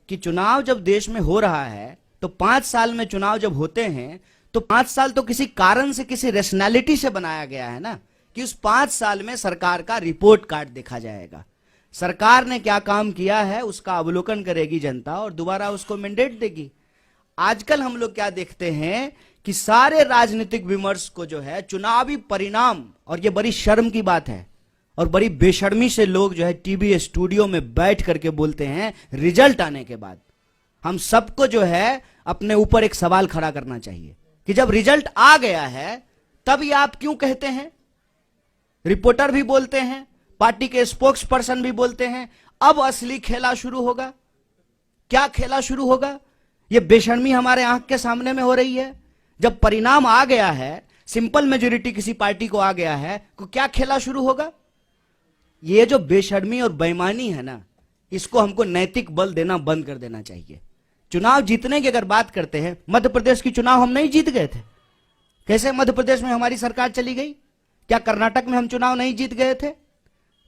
कि चुनाव जब देश में हो रहा है तो 5 साल में चुनाव जब होते हैं तो 5 साल तो किसी कारण से, किसी रैशनैलिटी से बनाया गया है ना, कि उस 5 साल में सरकार का रिपोर्ट कार्ड देखा जाएगा। सरकार ने क्या काम किया है उसका अवलोकन करेगी जनता और दोबारा उसको मैंडेट देगी। आजकल हम लोग क्या देखते हैं कि सारे राजनीतिक विमर्श को जो है चुनावी परिणाम, और ये बड़ी शर्म की बात है और बड़ी बेशर्मी से लोग जो है टीवी स्टूडियो में बैठ करके बोलते हैं रिजल्ट आने के बाद। हम सबको जो है अपने ऊपर एक सवाल खड़ा करना चाहिए कि जब रिजल्ट आ गया है तब ये आप क्यों कहते हैं? रिपोर्टर भी बोलते हैं, पार्टी के स्पोक्स पर्सन भी बोलते हैं, अब असली खेला शुरू होगा। क्या खेला शुरू होगा? ये बेशर्मी हमारे आंख के सामने में हो रही है। जब परिणाम आ गया है, सिंपल मेजोरिटी किसी पार्टी को आ गया है, तो क्या खेला शुरू होगा? ये जो बेशर्मी और बेईमानी है ना, इसको हमको नैतिक बल देना बंद कर देना चाहिए। चुनाव जीतने की अगर बात करते हैं, मध्य प्रदेश की चुनाव हम नहीं जीत गए थे। कैसे मध्य प्रदेश में हमारी सरकार चली गई? क्या कर्नाटक में हम चुनाव नहीं जीत गए थे?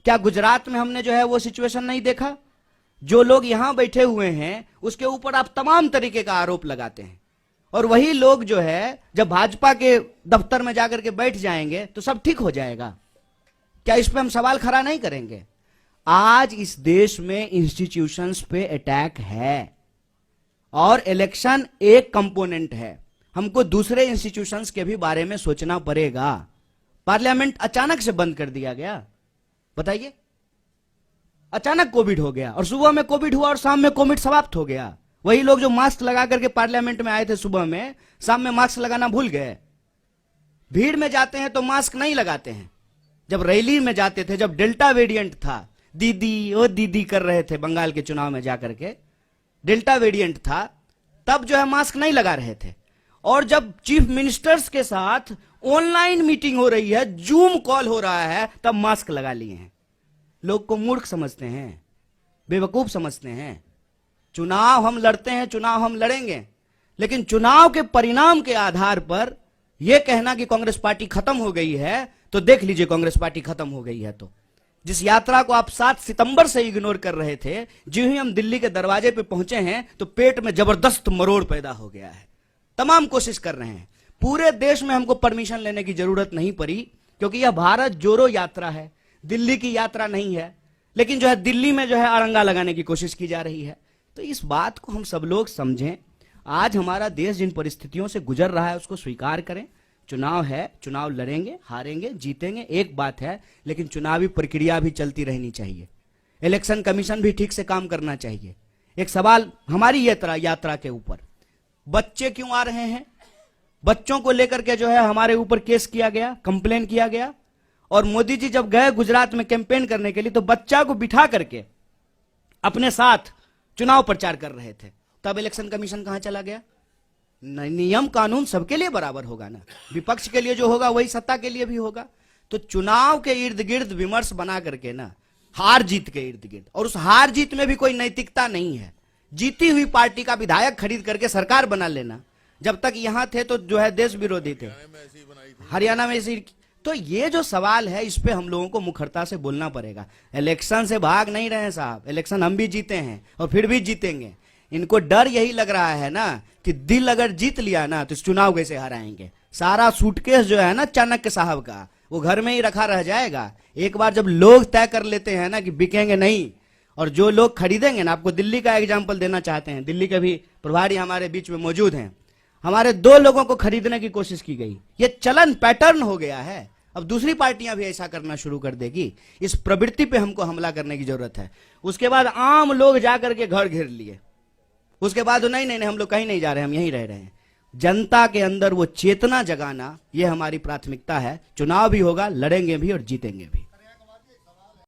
क्या गुजरात में हमने जो है वो सिचुएशन नहीं देखा? जो लोग यहां बैठे हुए हैं उसके ऊपर आप तमाम तरीके का आरोप लगाते हैं, और वही लोग जो है जब भाजपा के दफ्तर में जाकर के बैठ जाएंगे तो सब ठीक हो जाएगा। क्या इस पे हम सवाल खड़ा नहीं करेंगे? आज इस देश में इंस्टीट्यूशंस पे अटैक है और इलेक्शन एक कंपोनेंट है। हमको दूसरे इंस्टीट्यूशंस के भी बारे में सोचना पड़ेगा। पार्लियामेंट अचानक से बंद कर दिया गया, बताइए। अचानक कोविड हो गया और सुबह में कोविड हुआ और शाम में कोविड समाप्त हो गया। वही लोग जो मास्क लगा करके पार्लियामेंट में आए थे सुबह में, शाम में मास्क लगाना भूल गए। भीड़ में जाते हैं तो मास्क नहीं लगाते हैं। जब रैली में जाते थे, जब डेल्टा वेरिएंट था, दीदी ओ दीदी कर रहे थे बंगाल के चुनाव में जाकर के, डेल्टा वेरिएंट था, तब जो है मास्क नहीं लगा रहे थे। और जब चीफ मिनिस्टर्स के साथ ऑनलाइन मीटिंग हो रही है, जूम कॉल हो रहा है, तब मास्क लगा लिए हैं। लोग को मूर्ख समझते हैं, बेवकूफ समझते हैं। चुनाव हम लड़ते हैं, चुनाव हम लड़ेंगे, लेकिन चुनाव के परिणाम के आधार पर यह कहना कि कांग्रेस पार्टी खत्म हो गई है, तो देख लीजिए कांग्रेस पार्टी खत्म हो गई है। तो जिस यात्रा को आप 7 सितंबर से इग्नोर कर रहे थे, जो ही हम दिल्ली के दरवाजे पे पहुंचे हैं तो पेट में जबरदस्त मरोड़ पैदा हो गया है। तमाम कोशिश कर रहे हैं। पूरे देश में हमको परमिशन लेने की जरूरत नहीं पड़ी, क्योंकि यह भारत जोड़ो यात्रा है, दिल्ली की यात्रा नहीं है। लेकिन जो है दिल्ली में जो है अड़ंगा लगाने की कोशिश की जा रही है। तो इस बात को हम सब लोग समझें। आज हमारा देश जिन परिस्थितियों से गुजर रहा है उसको स्वीकार करें। चुनाव है, चुनाव लड़ेंगे, हारेंगे, जीतेंगे, एक बात है, लेकिन चुनावी प्रक्रिया भी चलती रहनी चाहिए। इलेक्शन कमीशन भी ठीक से काम करना चाहिए। एक सवाल हमारी यात्रा के ऊपर, बच्चे क्यों आ रहे हैं? बच्चों को लेकर के जो है हमारे ऊपर केस किया गया, कंप्लेन किया गया। और मोदी जी जब गए गुजरात में कैंपेन करने के लिए तो बच्चा को बिठा करके अपने साथ चुनाव प्रचार कर रहे थे, तब इलेक्शन कमीशन कहां चला गया? नियम कानून सबके लिए बराबर होगा ना। विपक्ष के लिए जो होगा वही सत्ता के लिए भी होगा। तो चुनाव के इर्द गिर्द विमर्श बना करके ना, हार जीत के इर्द गिर्द, और उस हार जीत में भी कोई नैतिकता नहीं है। जीती हुई पार्टी का विधायक खरीद करके सरकार बना लेना। जब तक यहां थे तो जो है देश विरोधी थे, हरियाणा में ऐसी। तो ये जो सवाल है इस पे हम लोगों को मुखरता से बोलना पड़ेगा। इलेक्शन से भाग नहीं रहे साहब, इलेक्शन हम भी जीते हैं और फिर भी जीतेंगे। इनको डर यही लग रहा है ना कि दिल अगर जीत लिया ना तो इस चुनाव कैसे हराएंगे। सारा सूटकेस जो है ना चाणक्य साहब का, वो घर में ही रखा रह जाएगा। एक बार जब लोग तय कर लेते हैं ना कि बिकेंगे नहीं, और जो लोग खरीदेंगे ना, आपको दिल्ली का एग्जाम्पल देना चाहते हैं। दिल्ली के भी प्रभारी हमारे बीच में मौजूद हैं। हमारे 2 लोगों को खरीदने की कोशिश की गई। ये चलन पैटर्न हो गया है। अब दूसरी पार्टियां भी ऐसा करना शुरू कर देगी। इस प्रवृत्ति पे हमको हमला करने की जरूरत है। उसके बाद आम लोग जाकर के घर घेर लिए। उसके बाद नहीं नहीं नहीं हम लोग कहीं नहीं जा रहे, हम यहीं रह रहे हैं। जनता के अंदर वो चेतना जगाना, ये हमारी प्राथमिकता है। चुनाव भी होगा, लड़ेंगे भी और जीतेंगे भी।